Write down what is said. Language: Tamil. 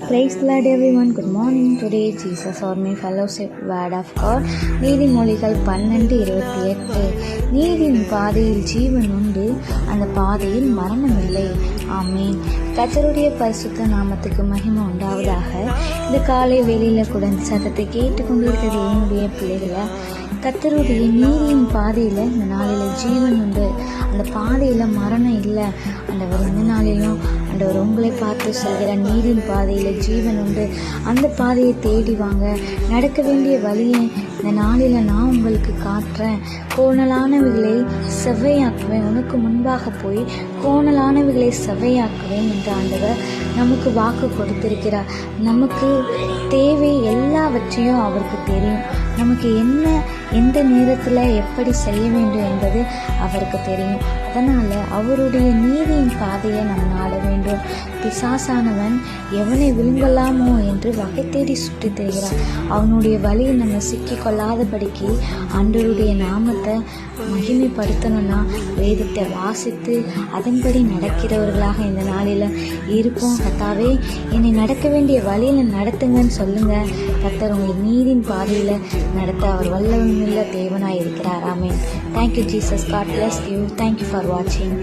Praise the Lord everyone. Good morning. Today Jesus or me fellowship word of God. நீதிமொழிகள் 12:28. நீதியின் பாதையில் ஜீவன் உண்டு, அந்த பாதையில் மரணம் இல்லை. ஆமென். கர்த்தருடைய பரிசுத்த நாமத்துக்கு மகிமை உண்டாவதாக. இந்த காலை வேளையில கூட சத்தத்தை கேட்டுக்கொண்டிருக்கிறது என்னுடைய பிள்ளைகளை. கர்த்தருடைய நீதியின் பாதையில இந்த நாளில ஜீவன் உண்டு, அந்த பாதையில மரணம் இல்லை. ஆண்டவர் இந்த நாளிலும் ஆண்டவர் உங்களை பார்த்து சொல்கிற நீதியின் பாதையில ஜீவன் உண்டு, அந்த பாதையை தேடி வாங்க. நடக்க வேண்டிய வழியை இந்த நாளில நான் உங்களுக்கு காட்டுறேன். கோணலானவைகளை செவ்வையாக்குவேன், உனக்கு முன்பாக போய் கோணலானவைகளை செவ்வையாக்குவேன் என்று ஆண்டவர் நமக்கு வாக்கு கொடுத்திருக்கிறார். நமக்கு தேவை எல்லாவற்றையும் அவருக்கு தெரியும். நமக்கு என்ன எந்த நேரத்தில் எப்படி செய்ய வேண்டும் என்பது அவருக்கு தெரியும். அதனால் அவருடைய நீதியின் பாதையை நாம் நாட வேண்டும். பிசாசானவன் எவனை விழுங்கலாமோ என்று வகை தேடி சுற்றி தெரிகிறான். அவனுடைய வழியை நம்ம சிக்கி கொள்ளாதபடிக்கு ஆண்டவருடைய நாமத்தை மகிமைப்படுத்தணும்னா வேதத்தை வாசித்து அதன்படி நடக்கிறவர்களாக இந்த நாளில் இருப்போம். கர்த்தாவே, என்னை நடக்க வேண்டிய வழியில் நடத்துங்கன்னு சொல்லுங்க. கர்த்தர் உங்களை நீதியின் பாதையில் நடத்த அவர் வல்லமையுள்ள தேவனாய் இருக்கிறார். ஆமென். Thank you Jesus. God bless you. Thank you for watching.